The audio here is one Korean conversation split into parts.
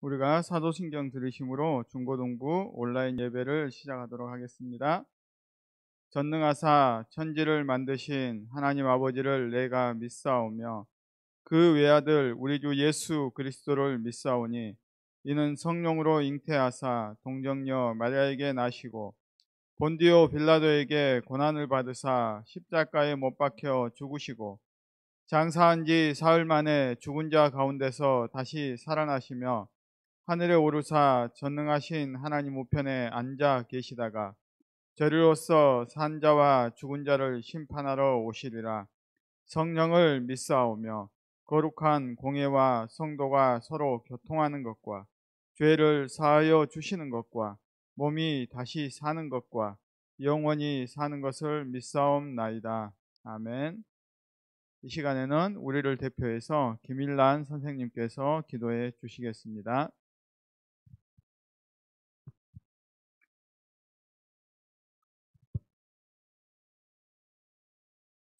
우리가 사도신경 들으심으로 중고등부 온라인 예배를 시작하도록 하겠습니다. 전능하사 천지를 만드신 하나님 아버지를 내가 믿사오며 그 외아들 우리 주 예수 그리스도를 믿사오니 이는 성령으로 잉태하사 동정녀 마리아에게 나시고 본디오 빌라도에게 고난을 받으사 십자가에 못 박혀 죽으시고 장사한 지 사흘 만에 죽은 자 가운데서 다시 살아나시며 하늘에 오르사 전능하신 하나님 우편에 앉아 계시다가 저리로서 산 자와 죽은 자를 심판하러 오시리라. 성령을 믿사오며 거룩한 공예와 성도가 서로 교통하는 것과 죄를 사하여 주시는 것과 몸이 다시 사는 것과 영원히 사는 것을 믿사옵나이다. 아멘. 이 시간에는 우리를 대표해서 김일란 선생님께서 기도해 주시겠습니다.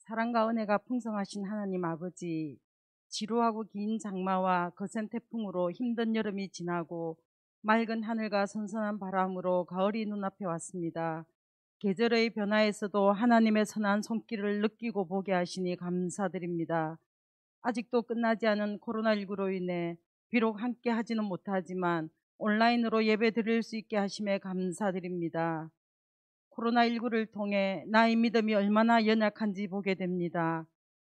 사랑과 은혜가 풍성하신 하나님 아버지, 지루하고 긴 장마와 거센 태풍으로 힘든 여름이 지나고 맑은 하늘과 선선한 바람으로 가을이 눈앞에 왔습니다. 계절의 변화에서도 하나님의 선한 손길을 느끼고 보게 하시니 감사드립니다. 아직도 끝나지 않은 코로나19로 인해 비록 함께 하지는 못하지만 온라인으로 예배 드릴 수 있게 하심에 감사드립니다. 코로나19를 통해 나의 믿음이 얼마나 연약한지 보게 됩니다.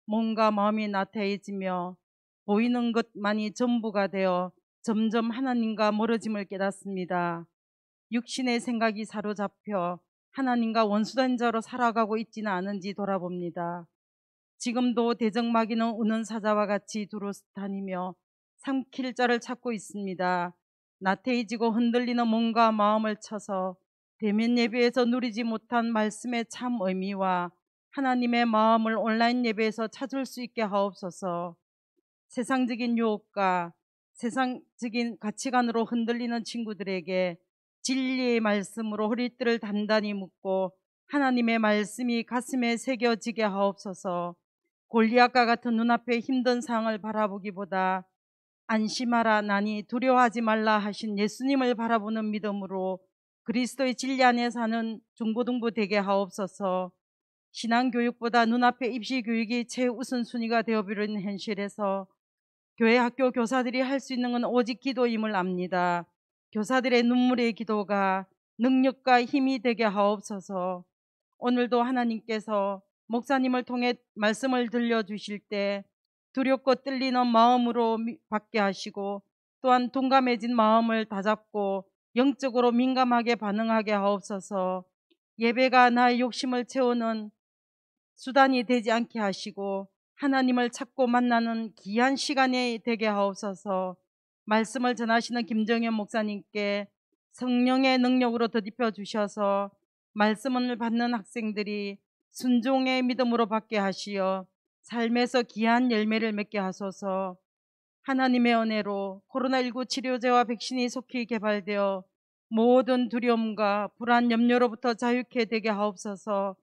몸과 마음이 나태해지며 보이는 것만이 전부가 되어 점점 하나님과 멀어짐을 깨닫습니다. 육신의 생각이 사로잡혀 하나님과 원수된 자로 살아가고 있지는 않은지 돌아봅니다. 지금도 대적마귀는 우는 사자와 같이 두루 다니며 삼킬 자를 찾고 있습니다. 나태해지고 흔들리는 몸과 마음을 쳐서 대면 예배에서 누리지 못한 말씀의 참 의미와 하나님의 마음을 온라인 예배에서 찾을 수 있게 하옵소서. 세상적인 유혹과 세상적인 가치관으로 흔들리는 친구들에게 진리의 말씀으로 허리띠를 단단히 묶고 하나님의 말씀이 가슴에 새겨지게 하옵소서. 골리앗과 같은 눈앞의 힘든 상황을 바라보기보다 안심하라 나니 두려워하지 말라 하신 예수님을 바라보는 믿음으로 그리스도의 진리 안에 사는 중고등부 되게 하옵소서. 신앙교육보다 눈앞의 입시교육이 최우선순위가 되어버리는 현실에서 교회 학교 교사들이 할 수 있는 건 오직 기도임을 압니다. 교사들의 눈물의 기도가 능력과 힘이 되게 하옵소서. 오늘도 하나님께서 목사님을 통해 말씀을 들려주실 때 두렵고 떨리는 마음으로 받게 하시고 또한 동감해진 마음을 다잡고 영적으로 민감하게 반응하게 하옵소서. 예배가 나의 욕심을 채우는 수단이 되지 않게 하시고 하나님을 찾고 만나는 귀한 시간이 되게 하옵소서. 말씀을 전하시는 김정현 목사님께 성령의 능력으로 덧입혀 주셔서 말씀을 받는 학생들이 순종의 믿음으로 받게 하시어 삶에서 귀한 열매를 맺게 하소서. 하나님의 은혜로 코로나19 치료제와 백신이 속히 개발되어 모든 두려움과 불안, 염려로부터 자유케 되게 하옵소서.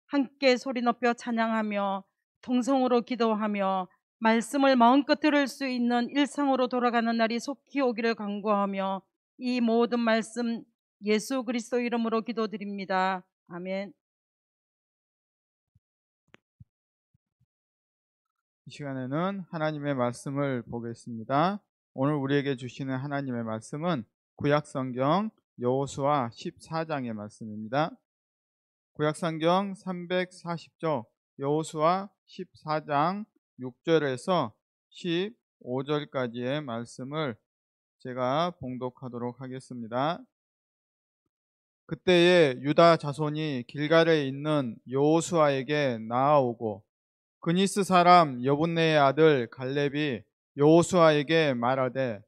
함께 소리 높여 찬양하며 통성으로 기도하며 말씀을 마음껏 들을 수 있는 일상으로 돌아가는 날이 속히 오기를 간구하며 이 모든 말씀 예수 그리스도 이름으로 기도드립니다. 아멘. 이 시간에는 하나님의 말씀을 보겠습니다. 오늘 우리에게 주시는 하나님의 말씀은 구약성경 여호수아 14장의 말씀입니다. 구약성경 340쪽 여호수아 14장 6절에서 15절까지의 말씀을 제가 봉독하도록 하겠습니다. 그때에 유다 자손이 길갈에 있는 여호수아에게 나아오고 그니스 사람 여분네의 아들 갈렙이 여호수아에게 말하되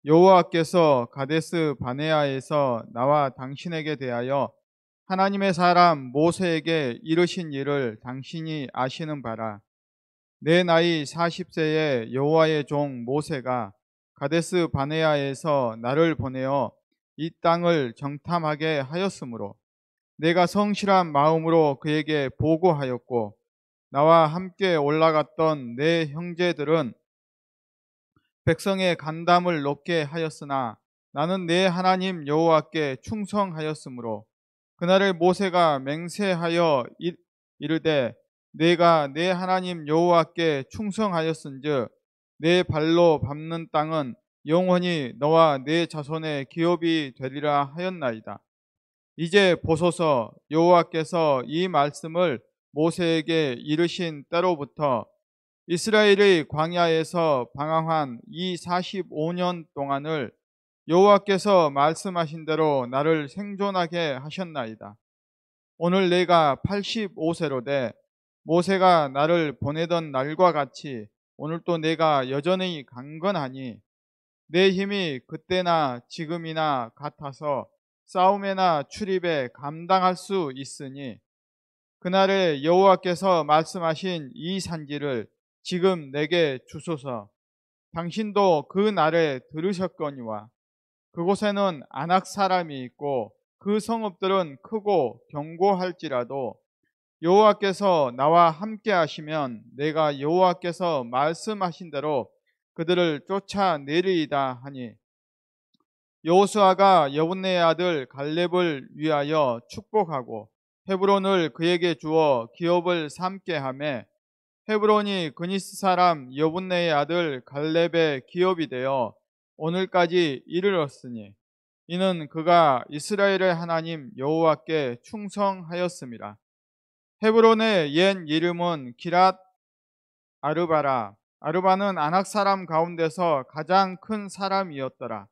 여호와께서 가데스 바네아에서 나와 당신에게 대하여 하나님의 사람 모세에게 이르신 일을 당신이 아시는 바라. 내 나이 40세에 여호와의 종 모세가 가데스 바네아에서 나를 보내어 이 땅을 정탐하게 하였으므로 내가 성실한 마음으로 그에게 보고하였고 나와 함께 올라갔던 내 형제들은 백성의 간담을 높게 하였으나 나는 내 하나님 여호와께 충성하였으므로 그날에 모세가 맹세하여 이르되 내가 내 하나님 여호와께 충성하였은즉 내 발로 밟는 땅은 영원히 너와 내 자손의 기업이 되리라 하였나이다. 이제 보소서, 여호와께서 이 말씀을 모세에게 이르신 때로부터 이스라엘의 광야에서 방황한 이 45년 동안을 여호와께서 말씀하신 대로 나를 생존하게 하셨나이다. 오늘 내가 85세로 모세가 나를 보내던 날과 같이 오늘 또 내가 여전히 강건하니 내 힘이 그때나 지금이나 같아서 싸움에나 출입에 감당할 수 있으니 그날에 여호와께서 말씀하신 이 산지를 지금 내게 주소서. 당신도 그 날에 들으셨거니와 그곳에는 아낙 사람이 있고 그 성읍들은 크고 견고할지라도 여호와께서 나와 함께 하시면 내가 여호와께서 말씀하신 대로 그들을 쫓아내리이다 하니 여호수아가 여분네의 아들 갈렙을 위하여 축복하고 헤브론을 그에게 주어 기업을 삼게 하매 헤브론이 그니스 사람 여분네의 아들 갈렙의 기업이 되어 오늘까지 이르렀으니 이는 그가 이스라엘의 하나님 여호와께 충성하였음이라. 헤브론의 옛 이름은 기랏 아르바라. 아르바는 아낙 사람 가운데서 가장 큰 사람이었더라.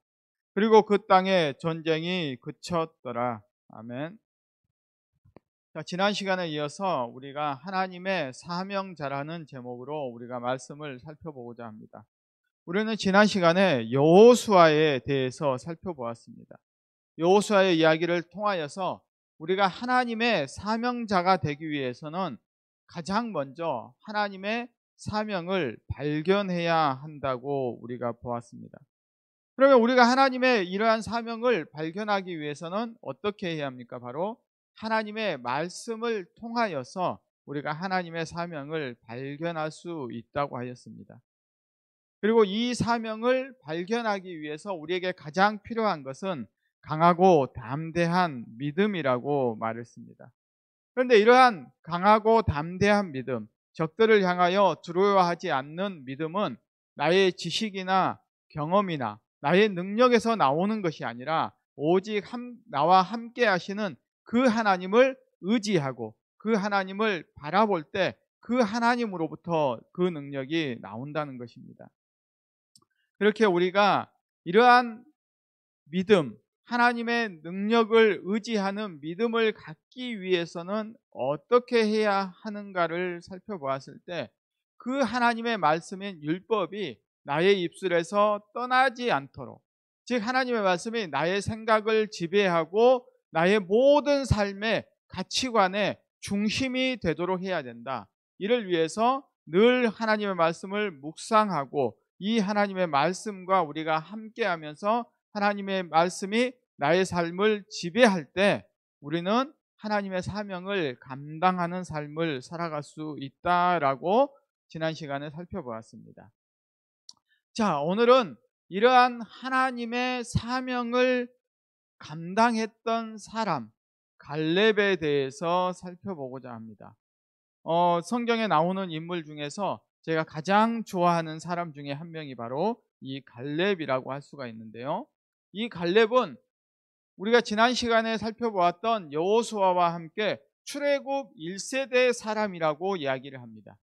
그리고 그 땅에 전쟁이 그쳤더라. 아멘. 자, 지난 시간에 이어서 우리가 하나님의 사명자라는 제목으로 우리가 말씀을 살펴보고자 합니다. 우리는 지난 시간에 여호수아에 대해서 살펴보았습니다. 여호수아의 이야기를 통하여서 우리가 하나님의 사명자가 되기 위해서는 가장 먼저 하나님의 사명을 발견해야 한다고 우리가 보았습니다. 그러면 우리가 하나님의 이러한 사명을 발견하기 위해서는 어떻게 해야 합니까? 바로 하나님의 말씀을 통하여서 우리가 하나님의 사명을 발견할 수 있다고 하였습니다. 그리고 이 사명을 발견하기 위해서 우리에게 가장 필요한 것은 강하고 담대한 믿음이라고 말했습니다. 그런데 이러한 강하고 담대한 믿음, 적들을 향하여 두려워하지 않는 믿음은 나의 지식이나 경험이나 나의 능력에서 나오는 것이 아니라 오직 나와 함께 하시는 그 하나님을 의지하고 그 하나님을 바라볼 때 그 하나님으로부터 그 능력이 나온다는 것입니다. 그렇게 우리가 이러한 믿음, 하나님의 능력을 의지하는 믿음을 갖기 위해서는 어떻게 해야 하는가를 살펴보았을 때 그 하나님의 말씀인 율법이 나의 입술에서 떠나지 않도록, 즉 하나님의 말씀이 나의 생각을 지배하고 나의 모든 삶의 가치관의 중심이 되도록 해야 된다. 이를 위해서 늘 하나님의 말씀을 묵상하고 이 하나님의 말씀과 우리가 함께하면서 하나님의 말씀이 나의 삶을 지배할 때 우리는 하나님의 사명을 감당하는 삶을 살아갈 수 있다라고 지난 시간에 살펴보았습니다. 자, 오늘은 이러한 하나님의 사명을 감당했던 사람 갈렙에 대해서 살펴보고자 합니다. 성경에 나오는 인물 중에서 제가 가장 좋아하는 사람 중에 한 명이 바로 이 갈렙이라고 할 수가 있는데요. 이 갈렙은 우리가 지난 시간에 살펴보았던 여호수아와 함께 출애굽 1세대 사람이라고 이야기를 합니다.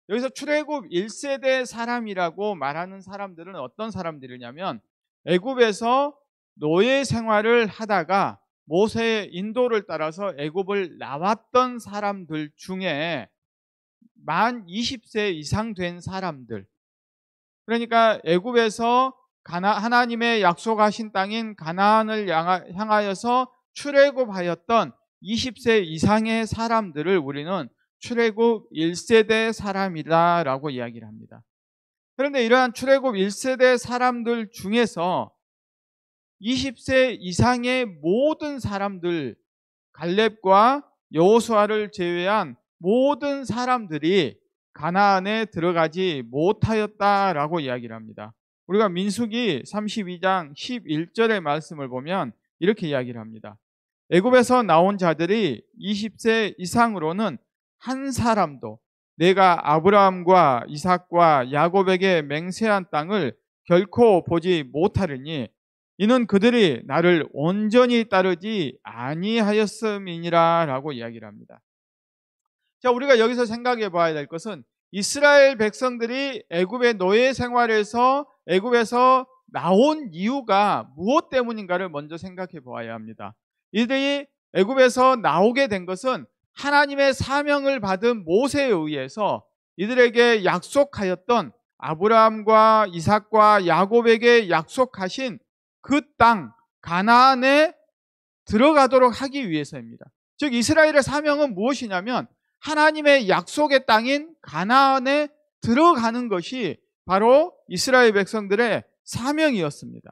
여기서 출애굽 1세대 사람이라고 말하는 사람들은 어떤 사람들이냐면 애굽에서 노예 생활을 하다가 모세의 인도를 따라서 애굽을 나왔던 사람들 중에 만 20세 이상 된 사람들, 그러니까 애굽에서 하나님의 약속하신 땅인 가나안을 향하여서 출애굽하였던 20세 이상의 사람들을 우리는 출애굽 1세대 사람이다라고 이야기를 합니다. 그런데 이러한 출애굽 1세대 사람들 중에서 20세 이상의 모든 사람들, 갈렙과 여호수아를 제외한 모든 사람들이 가나안에 들어가지 못하였다라고 이야기를 합니다. 우리가 민수기 32장 11절의 말씀을 보면 이렇게 이야기를 합니다. 애굽에서 나온 자들이 20세 이상으로는 한 사람도 내가 아브라함과 이삭과 야곱에게 맹세한 땅을 결코 보지 못하리니 이는 그들이 나를 온전히 따르지 아니하였음이니라 라고 이야기를 합니다. 자, 우리가 여기서 생각해 봐야 될 것은 이스라엘 백성들이 애굽의 노예 생활에서 애굽에서 나온 이유가 무엇 때문인가를 먼저 생각해 보아야 합니다. 이들이 애굽에서 나오게 된 것은 하나님의 사명을 받은 모세에 의해서 이들에게 약속하였던 아브라함과 이삭과 야곱에게 약속하신 그 땅 가나안에 들어가도록 하기 위해서입니다. 즉 이스라엘의 사명은 무엇이냐면 하나님의 약속의 땅인 가나안에 들어가는 것이 바로 이스라엘 백성들의 사명이었습니다.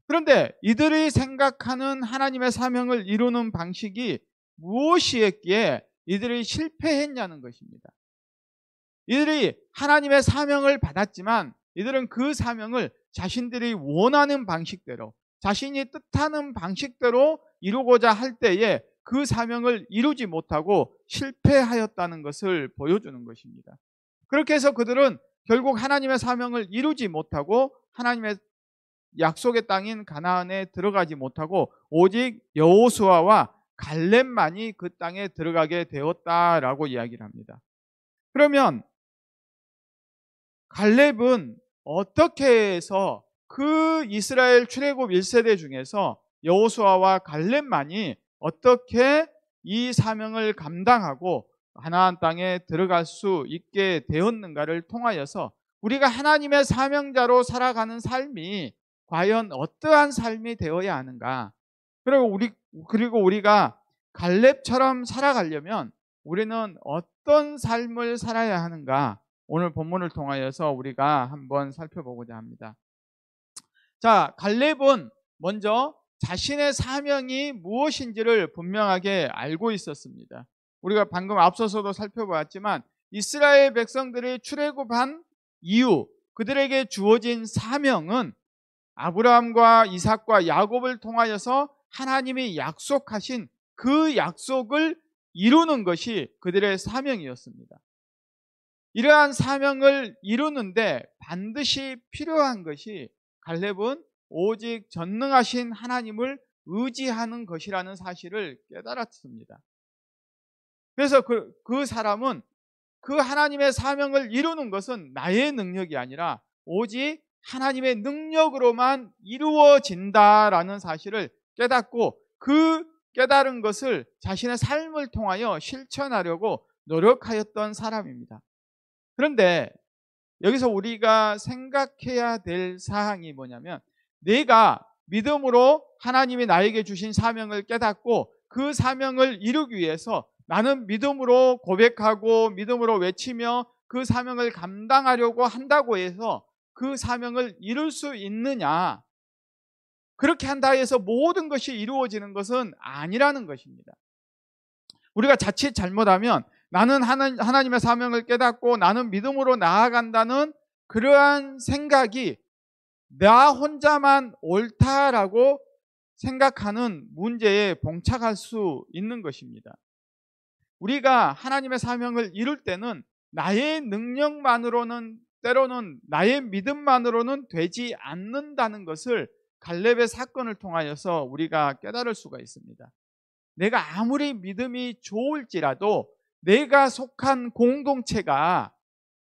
그런데 이들이 생각하는 하나님의 사명을 이루는 방식이 무엇이었기에 이들이 실패했냐는 것입니다. 이들이 하나님의 사명을 받았지만 이들은 그 사명을 자신들이 원하는 방식대로, 자신이 뜻하는 방식대로 이루고자 할 때에 그 사명을 이루지 못하고 실패하였다는 것을 보여주는 것입니다. 그렇게 해서 그들은 결국 하나님의 사명을 이루지 못하고 하나님의 약속의 땅인 가나안에 들어가지 못하고 오직 여호수아와 갈렙만이 그 땅에 들어가게 되었다라고 이야기를 합니다. 그러면 갈렙은 어떻게 해서 그 이스라엘 출애굽 1세대 중에서 여호수아와 갈렙만이 어떻게 이 사명을 감당하고 가나안 땅에 들어갈 수 있게 되었는가를 통하여서 우리가 하나님의 사명자로 살아가는 삶이 과연 어떠한 삶이 되어야 하는가, 그리고 우리가 갈렙처럼 살아가려면 우리는 어떤 삶을 살아야 하는가, 오늘 본문을 통하여서 우리가 한번 살펴보고자 합니다. 자, 갈렙은 먼저 자신의 사명이 무엇인지를 분명하게 알고 있었습니다. 우리가 방금 앞서서도 살펴보았지만 이스라엘 백성들이 출애굽한 이후 그들에게 주어진 사명은 아브라함과 이삭과 야곱을 통하여서 하나님이 약속하신 그 약속을 이루는 것이 그들의 사명이었습니다. 이러한 사명을 이루는데 반드시 필요한 것이 갈렙은 오직 전능하신 하나님을 의지하는 것이라는 사실을 깨달았습니다. 그래서 그 사람은 그 하나님의 사명을 이루는 것은 나의 능력이 아니라 오직 하나님의 능력으로만 이루어진다라는 사실을 깨닫고 그 깨달은 것을 자신의 삶을 통하여 실천하려고 노력하였던 사람입니다. 그런데 여기서 우리가 생각해야 될 사항이 뭐냐면 내가 믿음으로 하나님이 나에게 주신 사명을 깨닫고 그 사명을 이루기 위해서 나는 믿음으로 고백하고 믿음으로 외치며 그 사명을 감당하려고 한다고 해서 그 사명을 이룰 수 있느냐, 그렇게 한다 해서 모든 것이 이루어지는 것은 아니라는 것입니다. 우리가 자칫 잘못하면 나는 하나님의 사명을 깨닫고 나는 믿음으로 나아간다는 그러한 생각이 나 혼자만 옳다라고 생각하는 문제에 봉착할 수 있는 것입니다. 우리가 하나님의 사명을 이룰 때는 나의 능력만으로는, 때로는 나의 믿음만으로는 되지 않는다는 것을 갈렙의 사건을 통하여서 우리가 깨달을 수가 있습니다. 내가 아무리 믿음이 좋을지라도 내가 속한 공동체가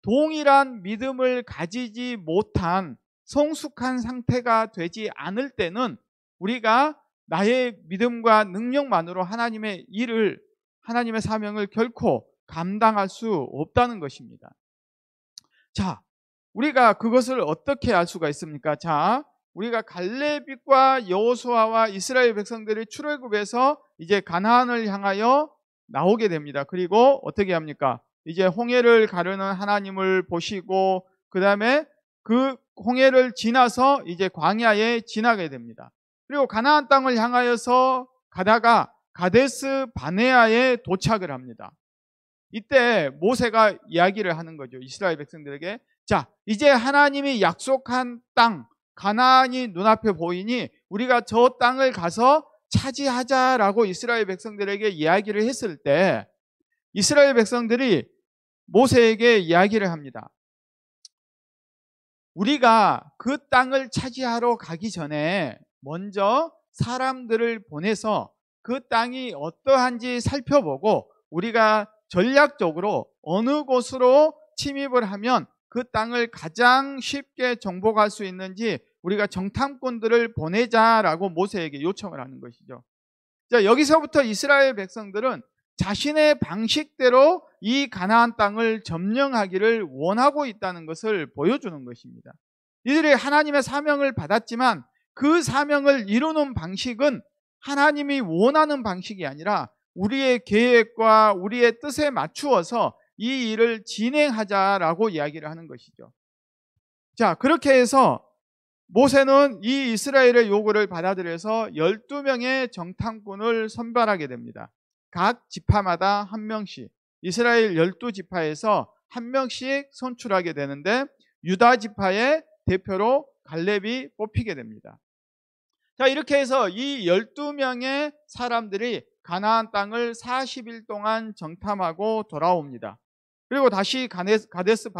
동일한 믿음을 가지지 못한 성숙한 상태가 되지 않을 때는 우리가 나의 믿음과 능력만으로 하나님의 일을, 하나님의 사명을 결코 감당할 수 없다는 것입니다. 자, 우리가 그것을 어떻게 알 수가 있습니까? 자, 우리가 갈렙과 여호수아와 이스라엘 백성들이 출애굽에서 이제 가나안을 향하여 나오게 됩니다. 그리고 어떻게 합니까? 이제 홍해를 가르는 하나님을 보시고 그 다음에 그 홍해를 지나서 이제 광야에 지나게 됩니다. 그리고 가나안 땅을 향하여서 가다가 가데스 바네아에 도착을 합니다. 이때 모세가 이야기를 하는 거죠. 이스라엘 백성들에게 자, 이제 하나님이 약속한 땅 가나안이 눈앞에 보이니 우리가 저 땅을 가서 차지하자라고 이스라엘 백성들에게 이야기를 했을 때 이스라엘 백성들이 모세에게 이야기를 합니다. 우리가 그 땅을 차지하러 가기 전에 먼저 사람들을 보내서 그 땅이 어떠한지 살펴보고 우리가 전략적으로 어느 곳으로 침입을 하면 그 땅을 가장 쉽게 정복할 수 있는지 우리가 정탐꾼들을 보내자라고 모세에게 요청을 하는 것이죠. 자, 여기서부터 이스라엘 백성들은 자신의 방식대로 이 가나안 땅을 점령하기를 원하고 있다는 것을 보여주는 것입니다. 이들이 하나님의 사명을 받았지만 그 사명을 이루는 방식은 하나님이 원하는 방식이 아니라 우리의 계획과 우리의 뜻에 맞추어서 이 일을 진행하자라고 이야기를 하는 것이죠. 자, 그렇게 해서 모세는 이 이스라엘의 요구를 받아들여서 12명의 정탐꾼을 선발하게 됩니다. 각 지파마다 한 명씩, 이스라엘 12지파에서 한 명씩 선출하게 되는데 유다 지파의 대표로 갈렙이 뽑히게 됩니다. 자, 이렇게 해서 이 12명의 사람들이 가나안 땅을 40일 동안 정탐하고 돌아옵니다. 그리고 다시 가데스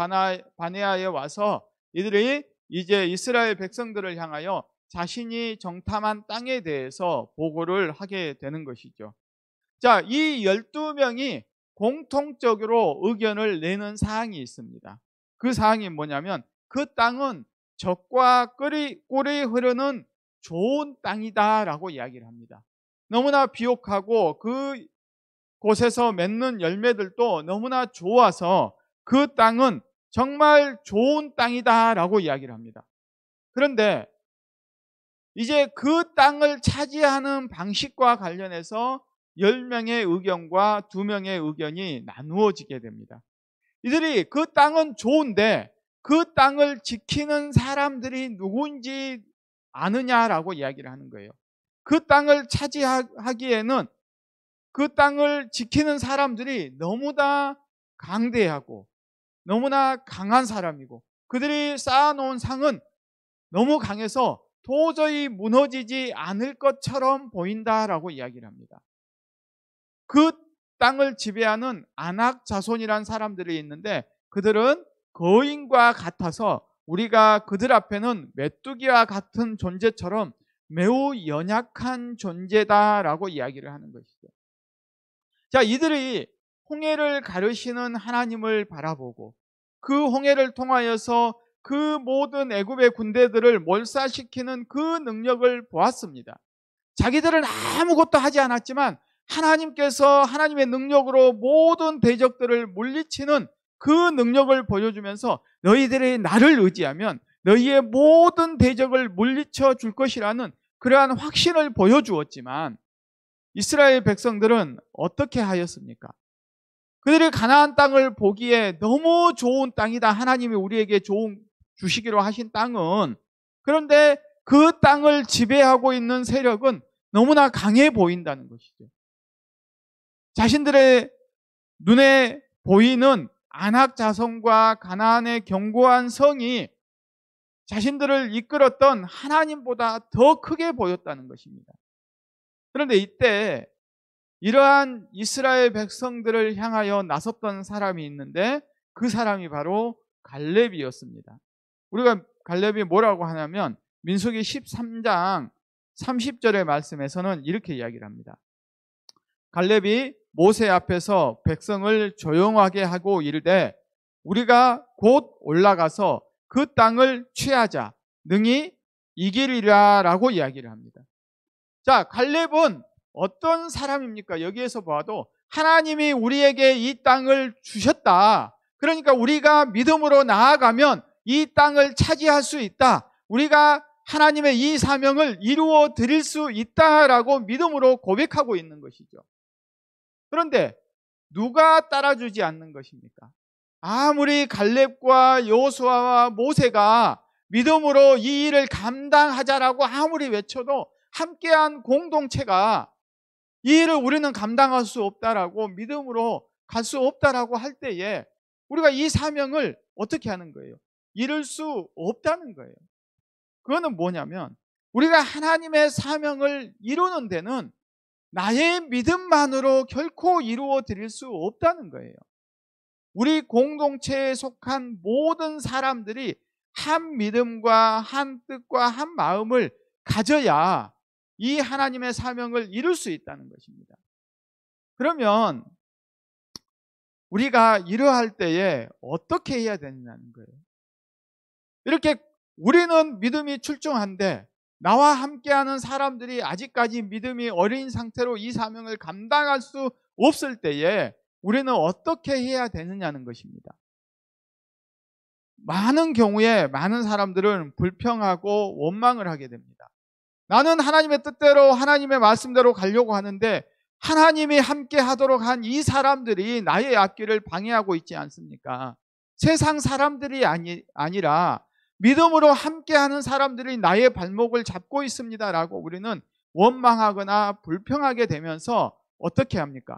바네아에 와서 이들이 이제 이스라엘 백성들을 향하여 자신이 정탐한 땅에 대해서 보고를 하게 되는 것이죠. 자, 이 12명이 공통적으로 의견을 내는 사항이 있습니다. 그 사항이 뭐냐면 그 땅은 젖과 꿀이 흐르는 좋은 땅이다라고 이야기를 합니다. 너무나 비옥하고 그 곳에서 맺는 열매들도 너무나 좋아서 그 땅은 정말 좋은 땅이다라고 이야기를 합니다. 그런데 이제 그 땅을 차지하는 방식과 관련해서 10명의 의견과 2명의 의견이 나누어지게 됩니다. 이들이 그 땅은 좋은데 그 땅을 지키는 사람들이 누구인지 아느냐라고 이야기를 하는 거예요. 그 땅을 차지하기에는 그 땅을 지키는 사람들이 너무나 강대하고 너무나 강한 사람이고 그들이 쌓아놓은 상은 너무 강해서 도저히 무너지지 않을 것처럼 보인다라고 이야기를 합니다. 그 땅을 지배하는 아낙 자손이라는 사람들이 있는데 그들은 거인과 같아서 우리가 그들 앞에는 메뚜기와 같은 존재처럼 매우 연약한 존재다라고 이야기를 하는 것이죠. 자, 이들이 홍해를 가르시는 하나님을 바라보고 그 홍해를 통하여서 그 모든 애굽의 군대들을 몰살시키는 그 능력을 보았습니다. 자기들은 아무것도 하지 않았지만 하나님께서 하나님의 능력으로 모든 대적들을 물리치는 그 능력을 보여주면서 너희들이 나를 의지하면 너희의 모든 대적을 물리쳐 줄 것이라는 그러한 확신을 보여주었지만 이스라엘 백성들은 어떻게 하였습니까? 그들이 가나안 땅을 보기에 너무 좋은 땅이다. 하나님이 우리에게 주시기로 하신 땅은. 그런데 그 땅을 지배하고 있는 세력은 너무나 강해 보인다는 것이죠. 자신들의 눈에 보이는 아낙 자손과 가나안의 견고한 성이 자신들을 이끌었던 하나님보다 더 크게 보였다는 것입니다. 그런데 이때 이러한 이스라엘 백성들을 향하여 나섰던 사람이 있는데 그 사람이 바로 갈렙이었습니다. 우리가 갈렙이 뭐라고 하냐면 민수기 13장 30절의 말씀에서는 이렇게 이야기를 합니다. 갈렙이 모세 앞에서 백성을 조용하게 하고 이르되 우리가 곧 올라가서 그 땅을 취하자 능히 이기리라 라고 이야기를 합니다. 자, 갈렙은 어떤 사람입니까? 여기에서 봐도 하나님이 우리에게 이 땅을 주셨다. 그러니까 우리가 믿음으로 나아가면 이 땅을 차지할 수 있다. 우리가 하나님의 이 사명을 이루어 드릴 수 있다라고 믿음으로 고백하고 있는 것이죠. 그런데 누가 따라주지 않는 것입니까? 아무리 갈렙과 여호수아와 모세가 믿음으로 이 일을 감당하자라고 아무리 외쳐도 함께한 공동체가 이 일을 우리는 감당할 수 없다라고 믿음으로 갈 수 없다라고 할 때에 우리가 이 사명을 어떻게 하는 거예요? 이룰 수 없다는 거예요. 그거는 뭐냐면 우리가 하나님의 사명을 이루는 데는 나의 믿음만으로 결코 이루어 드릴 수 없다는 거예요. 우리 공동체에 속한 모든 사람들이 한 믿음과 한 뜻과 한 마음을 가져야 이 하나님의 사명을 이룰 수 있다는 것입니다. 그러면 우리가 이러할 때에 어떻게 해야 되느냐는 거예요. 이렇게 우리는 믿음이 출중한데 나와 함께하는 사람들이 아직까지 믿음이 어린 상태로 이 사명을 감당할 수 없을 때에 우리는 어떻게 해야 되느냐는 것입니다. 많은 경우에 많은 사람들은 불평하고 원망을 하게 됩니다. 나는 하나님의 뜻대로 하나님의 말씀대로 가려고 하는데 하나님이 함께 하도록 한 이 사람들이 나의 앞길을 방해하고 있지 않습니까? 세상 사람들이 아니라 믿음으로 함께하는 사람들이 나의 발목을 잡고 있습니다라고 우리는 원망하거나 불평하게 되면서 어떻게 합니까?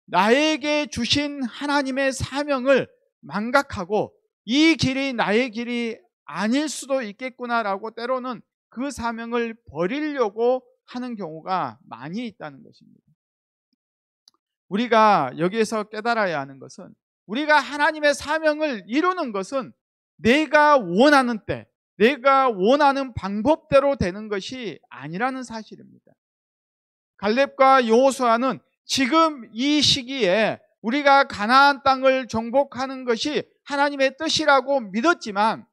나에게 주신 하나님의 사명을 망각하고 이 길이 나의 길이 아닐 수도 있겠구나라고 때로는 그 사명을 버리려고 하는 경우가 많이 있다는 것입니다. 우리가 여기에서 깨달아야 하는 것은 우리가 하나님의 사명을 이루는 것은 내가 원하는 때, 내가 원하는 방법대로 되는 것이 아니라는 사실입니다. 갈렙과 여호수아는 지금 이 시기에 우리가 가나안 땅을 정복하는 것이 하나님의 뜻이라고 믿었지만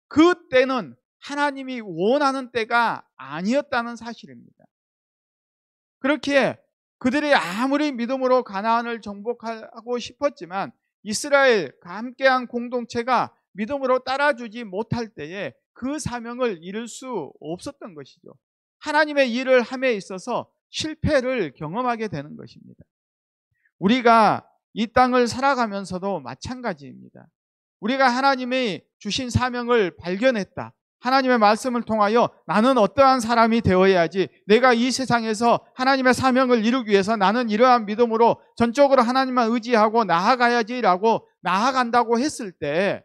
그 때는 하나님이 원하는 때가 아니었다는 사실입니다. 그렇기에 그들이 아무리 믿음으로 가나안을 정복하고 싶었지만 이스라엘과 함께한 공동체가 믿음으로 따라주지 못할 때에 그 사명을 이룰 수 없었던 것이죠. 하나님의 일을 함에 있어서 실패를 경험하게 되는 것입니다. 우리가 이 땅을 살아가면서도 마찬가지입니다. 우리가 하나님이 주신 사명을 발견했다. 하나님의 말씀을 통하여 나는 어떠한 사람이 되어야지, 내가 이 세상에서 하나님의 사명을 이루기 위해서 나는 이러한 믿음으로 전적으로 하나님만 의지하고 나아가야지라고 나아간다고 했을 때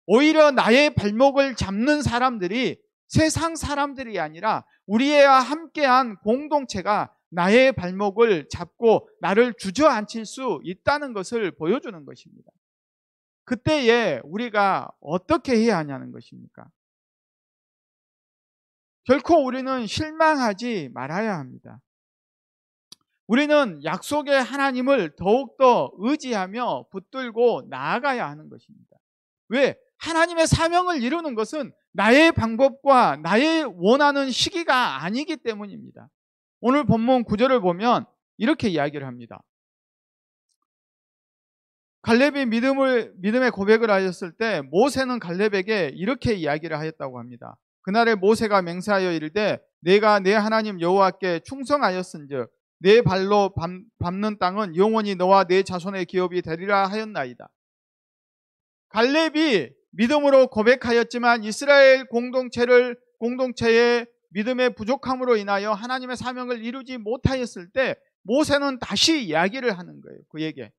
오히려 나의 발목을 잡는 사람들이 세상 사람들이 아니라 우리와 함께한 공동체가 나의 발목을 잡고 나를 주저앉힐 수 있다는 것을 보여주는 것입니다. 그때에 우리가 어떻게 해야 하냐는 것입니까? 결코 우리는 실망하지 말아야 합니다. 우리는 약속의 하나님을 더욱더 의지하며 붙들고 나아가야 하는 것입니다. 왜? 하나님의 사명을 이루는 것은 나의 방법과 나의 원하는 시기가 아니기 때문입니다. 오늘 본문 9절을 보면 이렇게 이야기를 합니다. 갈렙이 믿음의 고백을 하였을 때 모세는 갈렙에게 이렇게 이야기를 하였다고 합니다. 그날에 모세가 맹세하여 이르되 내가 내 하나님 여호와께 충성하였은즉 내 발로 밟는 땅은 영원히 너와 내 자손의 기업이 되리라 하였나이다. 갈렙이 믿음으로 고백하였지만 이스라엘 공동체의 믿음의 부족함으로 인하여 하나님의 사명을 이루지 못하였을 때 모세는 다시 이야기를 하는 거예요. 그에게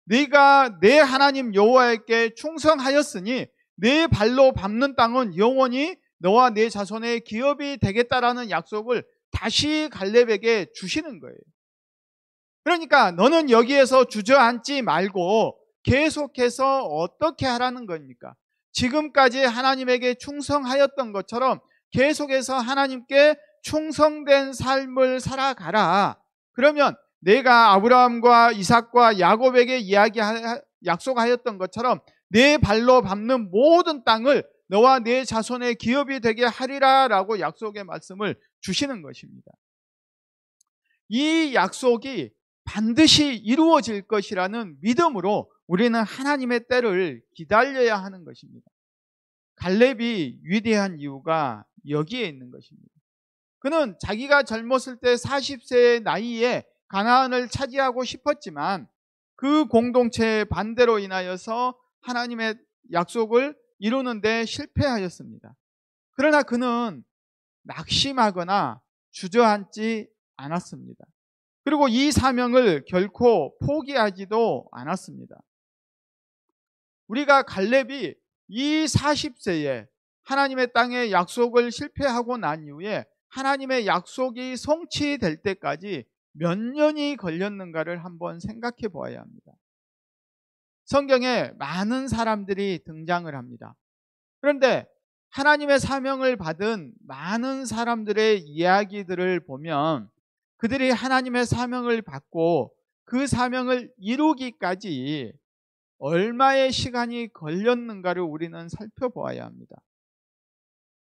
네가 내 하나님 여호와께 충성하였으니 내 발로 밟는 땅은 영원히 너와 내 자손의 기업이 되겠다라는 약속을 다시 갈렙에게 주시는 거예요. 그러니까 너는 여기에서 주저앉지 말고 계속해서 어떻게 하라는 겁니까? 지금까지 하나님에게 충성하였던 것처럼 계속해서 하나님께 충성된 삶을 살아가라. 그러면 내가 아브라함과 이삭과 야곱에게 약속하였던 것처럼 내 발로 밟는 모든 땅을 너와 내 자손의 기업이 되게 하리라 라고 약속의 말씀을 주시는 것입니다. 이 약속이 반드시 이루어질 것이라는 믿음으로 우리는 하나님의 때를 기다려야 하는 것입니다. 갈렙이 위대한 이유가 여기에 있는 것입니다. 그는 자기가 젊었을 때 40세의 나이에 가나안을 차지하고 싶었지만 그 공동체의 반대로 인하여서 하나님의 약속을 이루는데 실패하였습니다. 그러나 그는 낙심하거나 주저앉지 않았습니다. 그리고 이 사명을 결코 포기하지도 않았습니다. 우리가 갈렙이 이 40세에 하나님의 땅의 약속을 실패하고 난 이후에 하나님의 약속이 성취될 때까지 몇 년이 걸렸는가를 한번 생각해 보아야 합니다. 성경에 많은 사람들이 등장을 합니다. 그런데 하나님의 사명을 받은 많은 사람들의 이야기들을 보면 그들이 하나님의 사명을 받고 그 사명을 이루기까지 얼마의 시간이 걸렸는가를 우리는 살펴보아야 합니다.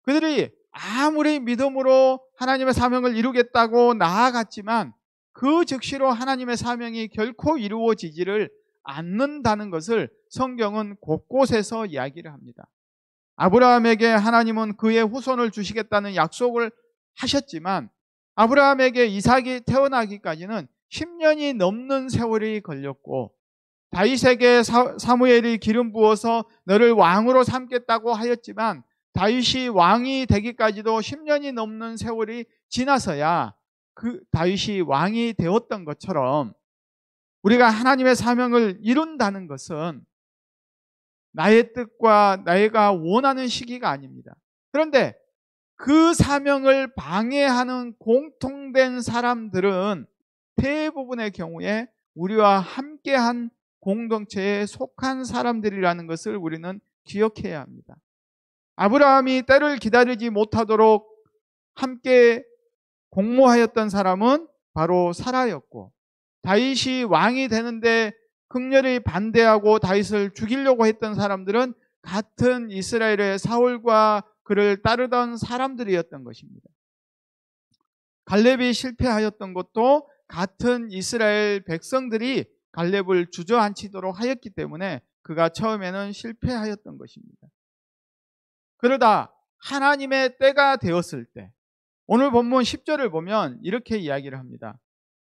그들이 아무리 믿음으로 하나님의 사명을 이루겠다고 나아갔지만 그 즉시로 하나님의 사명이 결코 이루어지지를 않는다는 것을 성경은 곳곳에서 이야기를 합니다. 아브라함에게 하나님은 그의 후손을 주시겠다는 약속을 하셨지만 아브라함에게 이삭이 태어나기까지는 10년이 넘는 세월이 걸렸고, 다윗에게 사무엘이 기름 부어서 너를 왕으로 삼겠다고 하였지만 다윗이 왕이 되기까지도 10년이 넘는 세월이 지나서야 그 다윗이 왕이 되었던 것처럼 우리가 하나님의 사명을 이룬다는 것은 나의 뜻과 내가 원하는 시기가 아닙니다. 그런데 그 사명을 방해하는 공통된 사람들은 대부분의 경우에 우리와 함께한 공동체에 속한 사람들이라는 것을 우리는 기억해야 합니다. 아브라함이 때를 기다리지 못하도록 함께 공모하였던 사람은 바로 사라였고, 다윗이 왕이 되는데 극렬히 반대하고 다윗을 죽이려고 했던 사람들은 같은 이스라엘의 사울과 그를 따르던 사람들이었던 것입니다. 갈렙이 실패하였던 것도 같은 이스라엘 백성들이 갈렙을 주저앉히도록 하였기 때문에 그가 처음에는 실패하였던 것입니다. 그러다 하나님의 때가 되었을 때, 오늘 본문 10절을 보면 이렇게 이야기를 합니다.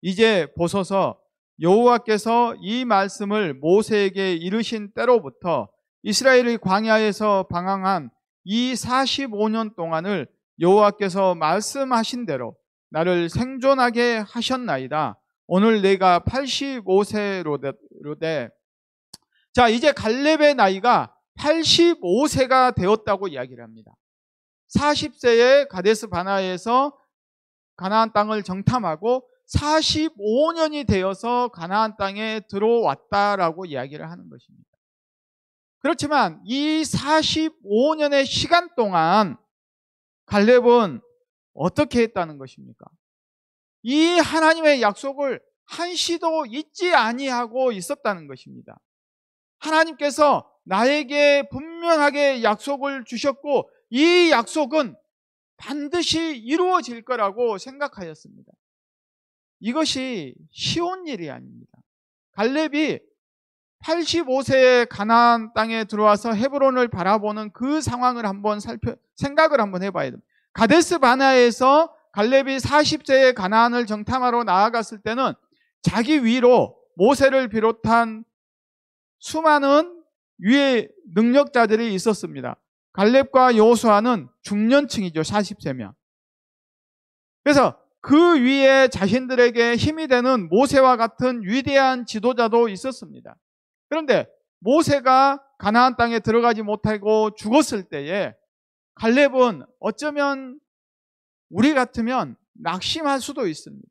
이제 보소서, 여호와께서 이 말씀을 모세에게 이르신 때로부터 이스라엘의 광야에서 방황한 이 45년 동안을 여호와께서 말씀하신 대로 나를 생존하게 하셨나이다. 오늘 내가 85세로되, 자, 이제 갈렙의 나이가 85세가 되었다고 이야기를 합니다. 40세에 가데스 바네아에서 가나안 땅을 정탐하고 45년이 되어서 가나안 땅에 들어왔다라고 이야기를 하는 것입니다. 그렇지만 이 45년의 시간 동안 갈렙은 어떻게 했다는 것입니까? 이 하나님의 약속을 한시도 잊지 아니하고 있었다는 것입니다. 하나님께서 나에게 분명하게 약속을 주셨고 이 약속은 반드시 이루어질 거라고 생각하였습니다. 이것이 쉬운 일이 아닙니다. 갈렙이 85세에 가나안 땅에 들어와서 헤브론을 바라보는 그 상황을 한번 생각을 한번 해봐야 됩니다. 가데스 바네아에서 갈렙이 40세에 가나안을 정탐하러 나아갔을 때는 자기 위로 모세를 비롯한 수많은 위의 능력자들이 있었습니다. 갈렙과 여호수아는 중년층이죠. 40세면. 그래서 그 위에 자신들에게 힘이 되는 모세와 같은 위대한 지도자도 있었습니다. 그런데 모세가 가나안 땅에 들어가지 못하고 죽었을 때에 갈렙은 어쩌면 우리 같으면 낙심할 수도 있습니다.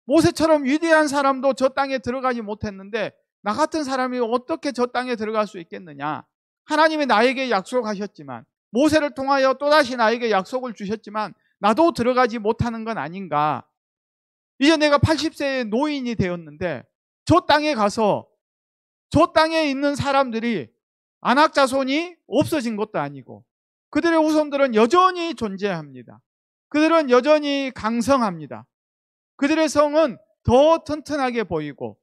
모세처럼 위대한 사람도 저 땅에 들어가지 못했는데 나 같은 사람이 어떻게 저 땅에 들어갈 수 있겠느냐. 하나님이 나에게 약속하셨지만, 모세를 통하여 또다시 나에게 약속을 주셨지만 나도 들어가지 못하는 건 아닌가. 이제 내가 80세의 노인이 되었는데 저 땅에 가서 저 땅에 있는 사람들이 아낙 자손이 없어진 것도 아니고 그들의 후손들은 여전히 존재합니다. 그들은 여전히 강성합니다. 그들의 성은 더 튼튼하게 보이고,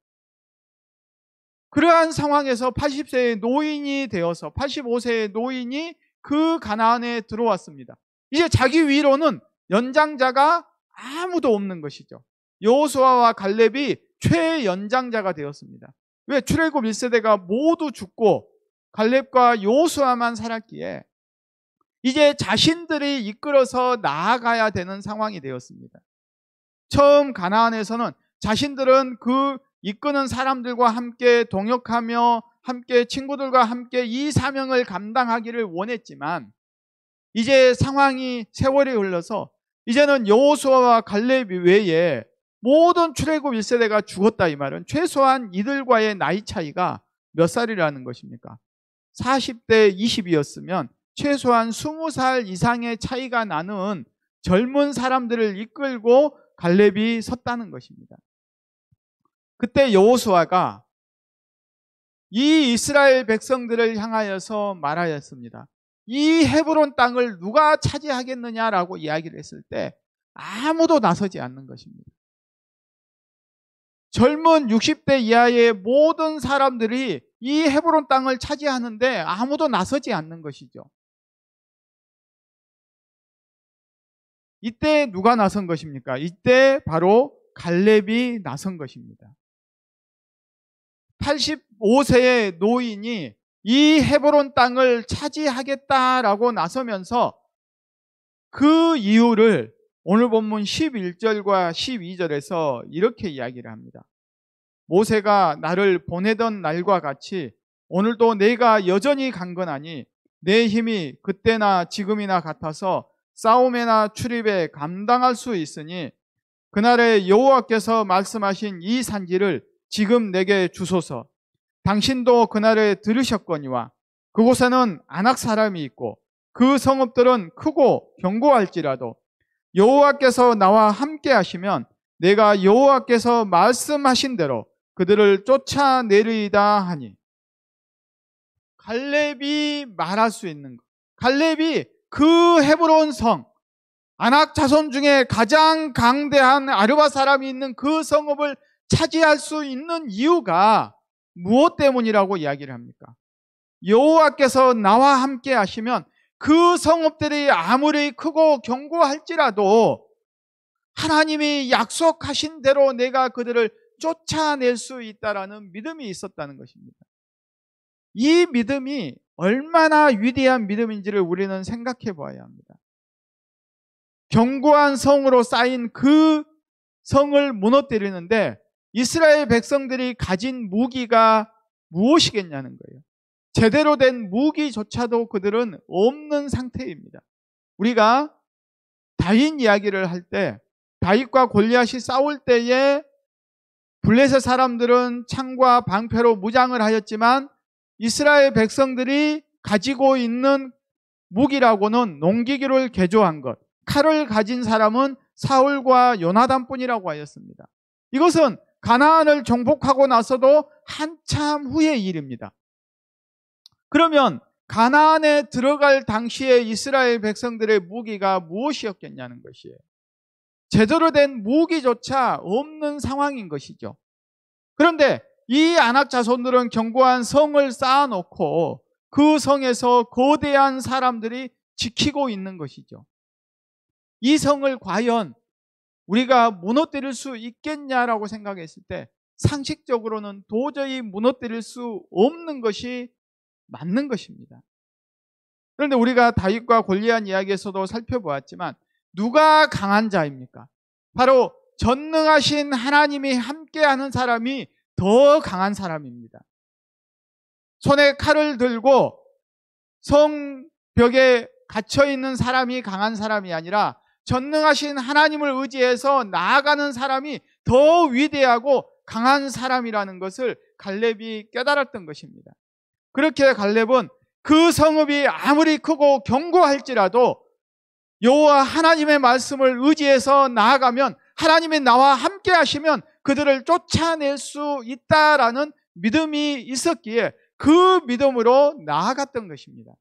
그러한 상황에서 80세의 노인이 되어서 85세의 노인이 그 가나안에 들어왔습니다. 이제 자기 위로는 연장자가 아무도 없는 것이죠. 여호수아와 갈렙이 최연장자가 되었습니다. 왜? 출애굽 1세대가 모두 죽고 갈렙과 여호수아만 살았기에 이제 자신들이 이끌어서 나아가야 되는 상황이 되었습니다. 처음 가나안에서는 자신들은 그 이끄는 사람들과 함께 동역하며 함께 친구들과 함께 이 사명을 감당하기를 원했지만 이제 상황이 세월이 흘러서 이제는 여호수아와 갈렙 외에 모든 출애굽 1세대가 죽었다. 이 말은 최소한 이들과의 나이 차이가 몇 살이라는 것입니까? 40대 20이었으면 최소한 20살 이상의 차이가 나는 젊은 사람들을 이끌고 갈렙이 섰다는 것입니다. 그때 여호수아가 이 이스라엘 백성들을 향하여서 말하였습니다. 이 헤브론 땅을 누가 차지하겠느냐라고 이야기를 했을 때 아무도 나서지 않는 것입니다. 젊은 60대 이하의 모든 사람들이 이 헤브론 땅을 차지하는데 아무도 나서지 않는 것이죠. 이때 누가 나선 것입니까? 이때 바로 갈렙이 나선 것입니다. 85세의 노인이 이 헤브론 땅을 차지하겠다라고 나서면서 그 이유를 오늘 본문 11절과 12절에서 이렇게 이야기를 합니다. 모세가 나를 보내던 날과 같이 오늘도 내가 여전히 강건하니 내 힘이 그때나 지금이나 같아서 싸움에나 출입에 감당할 수 있으니 그날에 여호와께서 말씀하신 이 산지를 지금 내게 주소서. 당신도 그날에 들으셨거니와 그곳에는 아낙 사람이 있고 그 성읍들은 크고 견고할지라도 여호와께서 나와 함께 하시면 내가 여호와께서 말씀하신 대로 그들을 쫓아내리이다 하니. 갈렙이 말할 수 있는 것, 갈렙이 그 헤브론 성 아낙 자손 중에 가장 강대한 아르바 사람이 있는 그 성읍을 차지할 수 있는 이유가 무엇 때문이라고 이야기를 합니까? 여호와께서 나와 함께 하시면 그 성읍들이 아무리 크고 견고할지라도 하나님이 약속하신 대로 내가 그들을 쫓아낼 수 있다라는 믿음이 있었다는 것입니다. 이 믿음이 얼마나 위대한 믿음인지를 우리는 생각해 보아야 합니다. 견고한 성으로 쌓인 그 성을 무너뜨리는데 이스라엘 백성들이 가진 무기가 무엇이겠냐는 거예요. 제대로 된 무기조차도 그들은 없는 상태입니다. 우리가 다윗 이야기를 할 때 다윗과 골리앗이 싸울 때에 블레셋 사람들은 창과 방패로 무장을 하였지만 이스라엘 백성들이 가지고 있는 무기라고는 농기구를 개조한 것, 칼을 가진 사람은 사울과 요나단뿐이라고 하였습니다. 이것은 가나안을 정복하고 나서도 한참 후의 일입니다. 그러면 가나안에 들어갈 당시에 이스라엘 백성들의 무기가 무엇이었겠냐는 것이에요. 제대로 된 무기조차 없는 상황인 것이죠. 그런데 이 아낙 자손들은 견고한 성을 쌓아놓고 그 성에서 거대한 사람들이 지키고 있는 것이죠. 이 성을 과연 우리가 무너뜨릴 수 있겠냐라고 생각했을 때 상식적으로는 도저히 무너뜨릴 수 없는 것이 맞는 것입니다. 그런데 우리가 다윗과 골리앗 이야기에서도 살펴보았지만 누가 강한 자입니까? 바로 전능하신 하나님이 함께하는 사람이 더 강한 사람입니다. 손에 칼을 들고 성벽에 갇혀있는 사람이 강한 사람이 아니라 전능하신 하나님을 의지해서 나아가는 사람이 더 위대하고 강한 사람이라는 것을 갈렙이 깨달았던 것입니다. 그렇게 갈렙은 그 성읍이 아무리 크고 견고할지라도 여호와 하나님의 말씀을 의지해서 나아가면 하나님이 나와 함께 하시면 그들을 쫓아낼 수 있다라는 믿음이 있었기에 그 믿음으로 나아갔던 것입니다.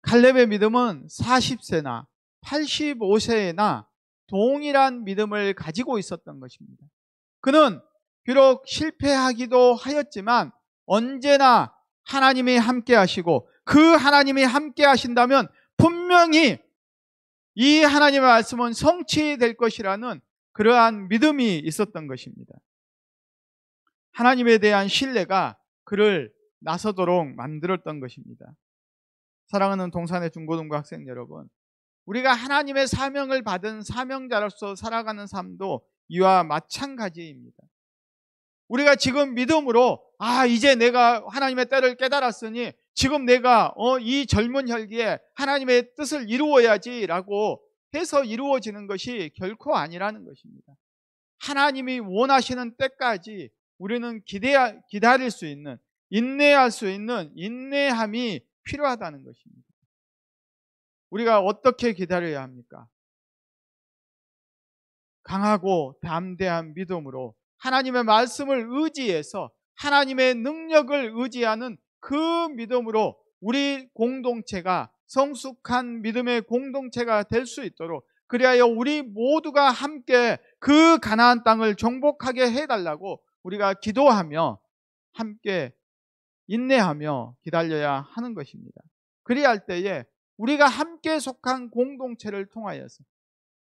갈렙의 믿음은 40세나 85세나 동일한 믿음을 가지고 있었던 것입니다. 그는 비록 실패하기도 하였지만 언제나 하나님이 함께 하시고 그 하나님이 함께 하신다면 분명히 이 하나님의 말씀은 성취될 것이라는 그러한 믿음이 있었던 것입니다. 하나님에 대한 신뢰가 그를 나서도록 만들었던 것입니다. 사랑하는 동산의 중고등부 학생 여러분, 우리가 하나님의 사명을 받은 사명자로서 살아가는 삶도 이와 마찬가지입니다. 우리가 지금 믿음으로 이제 내가 하나님의 때를 깨달았으니 지금 내가 이 젊은 혈기에 하나님의 뜻을 이루어야지라고 해서 이루어지는 것이 결코 아니라는 것입니다. 하나님이 원하시는 때까지 우리는 기다릴 수 있는, 인내할 수 있는 인내함이 필요하다는 것입니다. 우리가 어떻게 기다려야 합니까? 강하고 담대한 믿음으로 하나님의 말씀을 의지해서 하나님의 능력을 의지하는 그 믿음으로 우리 공동체가 성숙한 믿음의 공동체가 될 수 있도록, 그리하여 우리 모두가 함께 그 가나안 땅을 정복하게 해달라고 우리가 기도하며 함께 인내하며 기다려야 하는 것입니다. 그리할 때에 우리가 함께 속한 공동체를 통하여서,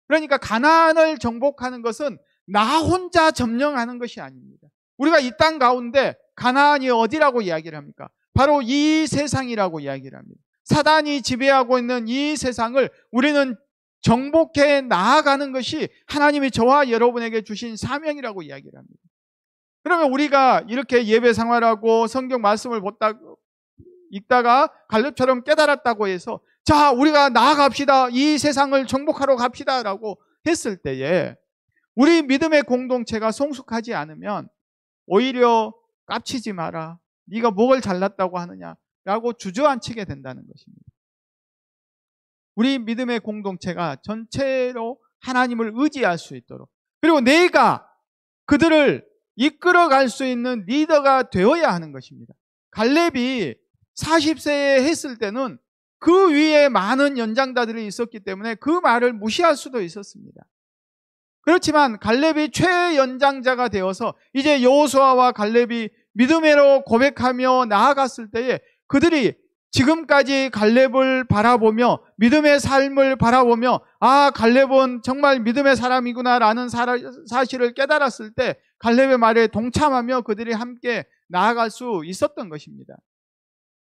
그러니까 가나안을 정복하는 것은 나 혼자 점령하는 것이 아닙니다. 우리가 이 땅 가운데 가나안이 어디라고 이야기를 합니까? 바로 이 세상이라고 이야기를 합니다. 사단이 지배하고 있는 이 세상을 우리는 정복해 나아가는 것이 하나님이 저와 여러분에게 주신 사명이라고 이야기를 합니다. 그러면 우리가 이렇게 예배 생활하고 성경 말씀을 읽다가 갈렙처럼 깨달았다고 해서 자, 우리가 나아갑시다, 이 세상을 정복하러 갑시다 라고 했을 때에 우리 믿음의 공동체가 성숙하지 않으면 오히려 깝치지 마라, 네가 뭘 잘났다고 하느냐라고 주저앉히게 된다는 것입니다. 우리 믿음의 공동체가 전체로 하나님을 의지할 수 있도록, 그리고 내가 그들을 이끌어갈 수 있는 리더가 되어야 하는 것입니다. 갈렙이 40세에 했을 때는 그 위에 많은 연장자들이 있었기 때문에 그 말을 무시할 수도 있었습니다. 그렇지만 갈렙이 최연장자가 되어서 이제 여호수아와 갈렙이 믿음으로 고백하며 나아갔을 때에 그들이 지금까지 갈렙을 바라보며 믿음의 삶을 바라보며 갈렙은 정말 믿음의 사람이구나라는 사실을 깨달았을 때 갈렙의 말에 동참하며 그들이 함께 나아갈 수 있었던 것입니다.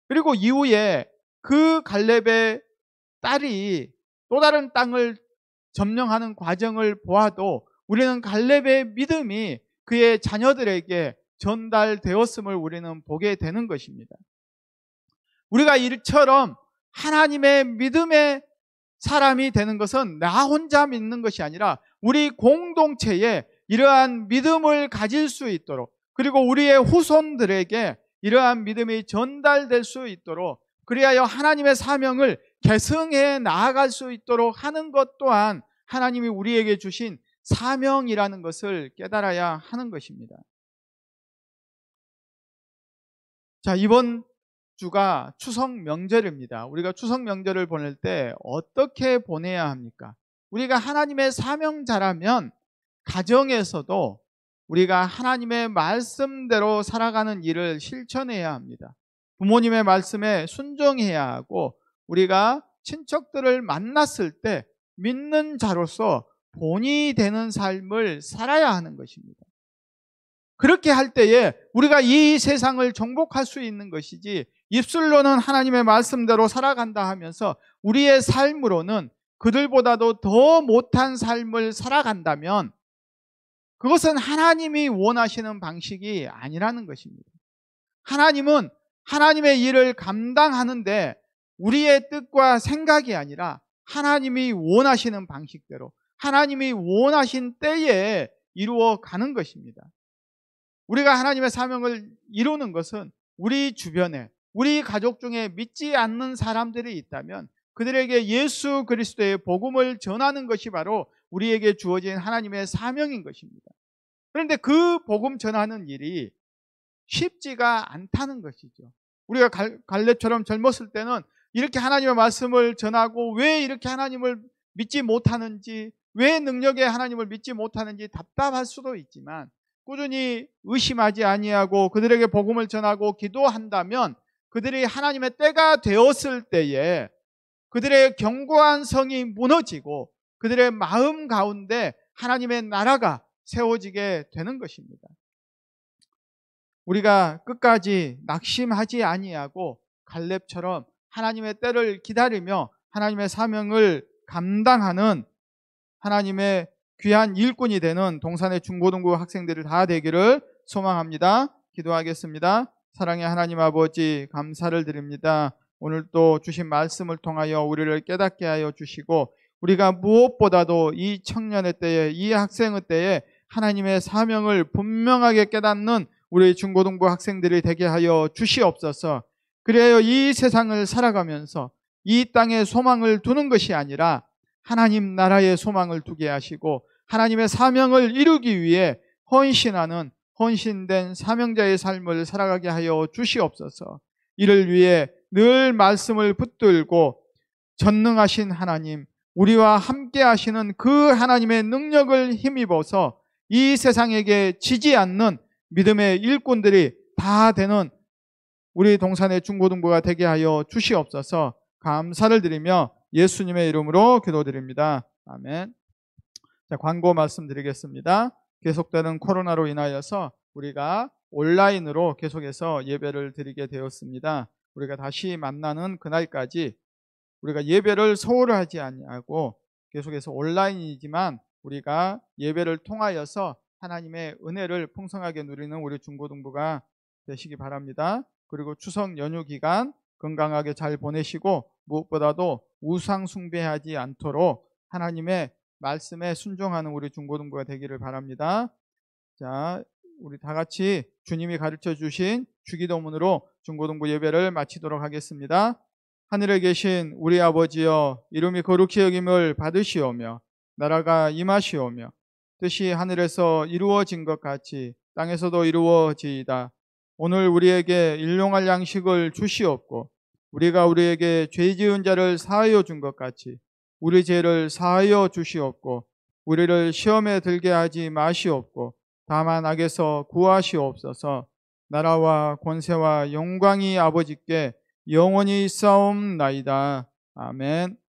그리고 이후에 그 갈렙의 딸이 또 다른 땅을 점령하는 과정을 보아도 우리는 갈렙의 믿음이 그의 자녀들에게 전달되었음을 우리는 보게 되는 것입니다. 우리가 이처럼 하나님의 믿음의 사람이 되는 것은 나 혼자 믿는 것이 아니라 우리 공동체에 이러한 믿음을 가질 수 있도록, 그리고 우리의 후손들에게 이러한 믿음이 전달될 수 있도록, 그리하여 하나님의 사명을 계승해 나아갈 수 있도록 하는 것 또한 하나님이 우리에게 주신 사명이라는 것을 깨달아야 하는 것입니다. 자, 이번 주가 추석 명절입니다. 우리가 추석 명절을 보낼 때 어떻게 보내야 합니까? 우리가 하나님의 사명자라면 가정에서도 우리가 하나님의 말씀대로 살아가는 일을 실천해야 합니다. 부모님의 말씀에 순종해야 하고, 우리가 친척들을 만났을 때 믿는 자로서 본이 되는 삶을 살아야 하는 것입니다. 그렇게 할 때에 우리가 이 세상을 정복할 수 있는 것이지, 입술로는 하나님의 말씀대로 살아간다 하면서 우리의 삶으로는 그들보다도 더 못한 삶을 살아간다면 그것은 하나님이 원하시는 방식이 아니라는 것입니다. 하나님은 하나님의 일을 감당하는데 우리의 뜻과 생각이 아니라 하나님이 원하시는 방식대로 하나님이 원하신 때에 이루어 가는 것입니다. 우리가 하나님의 사명을 이루는 것은 우리 주변에, 우리 가족 중에 믿지 않는 사람들이 있다면 그들에게 예수 그리스도의 복음을 전하는 것이 바로 우리에게 주어진 하나님의 사명인 것입니다. 그런데 그 복음 전하는 일이 쉽지가 않다는 것이죠. 우리가 갈렙처럼 젊었을 때는 이렇게 하나님의 말씀을 전하고 왜 이렇게 하나님을 믿지 못하는지, 왜 능력의 하나님을 믿지 못하는지 답답할 수도 있지만 꾸준히 의심하지 아니하고 그들에게 복음을 전하고 기도한다면 그들이 하나님의 때가 되었을 때에 그들의 견고한 성이 무너지고 그들의 마음 가운데 하나님의 나라가 세워지게 되는 것입니다. 우리가 끝까지 낙심하지 아니하고 갈렙처럼 하나님의 때를 기다리며 하나님의 사명을 감당하는 하나님의 귀한 일꾼이 되는 동산의 중고등부 학생들을 다 되기를 소망합니다. 기도하겠습니다. 사랑의 하나님 아버지, 감사를 드립니다. 오늘 또 주신 말씀을 통하여 우리를 깨닫게 하여 주시고, 우리가 무엇보다도 이 청년의 때에, 이 학생의 때에 하나님의 사명을 분명하게 깨닫는 우리 중고등부 학생들이 되게 하여 주시옵소서. 그래야 이 세상을 살아가면서 이 땅에 소망을 두는 것이 아니라 하나님 나라의 소망을 두게 하시고, 하나님의 사명을 이루기 위해 헌신하는 헌신된 사명자의 삶을 살아가게 하여 주시옵소서. 이를 위해 늘 말씀을 붙들고 전능하신 하나님, 우리와 함께 하시는 그 하나님의 능력을 힘입어서 이 세상에게 지지 않는 믿음의 일꾼들이 다 되는 우리 동산의 중고등부가 되게 하여 주시옵소서. 감사를 드리며 예수님의 이름으로 기도드립니다. 아멘. 자, 광고 말씀드리겠습니다. 계속되는 코로나로 인하여서 우리가 온라인으로 계속해서 예배를 드리게 되었습니다. 우리가 다시 만나는 그날까지 우리가 예배를 소홀하지 아니하고 계속해서 온라인이지만 우리가 예배를 통하여서 하나님의 은혜를 풍성하게 누리는 우리 중고등부가 되시기 바랍니다. 그리고 추석 연휴 기간 건강하게 잘 보내시고, 무엇보다도 우상 숭배하지 않도록 하나님의 말씀에 순종하는 우리 중고등부가 되기를 바랍니다. 자, 우리 다 같이 주님이 가르쳐 주신 주기도문으로 중고등부 예배를 마치도록 하겠습니다. 하늘에 계신 우리 아버지여, 이름이 거룩히 여김을 받으시오며 나라가 임하시오며 뜻이 하늘에서 이루어진 것 같이 땅에서도 이루어지이다. 오늘 우리에게 일용할 양식을 주시옵고, 우리가 우리에게 죄 지은 자를 사하여 준 것 같이 우리 죄를 사하여 주시옵고, 우리를 시험에 들게 하지 마시옵고 다만 악에서 구하시옵소서. 나라와 권세와 영광이 아버지께 영원히 있사옵나이다. 아멘.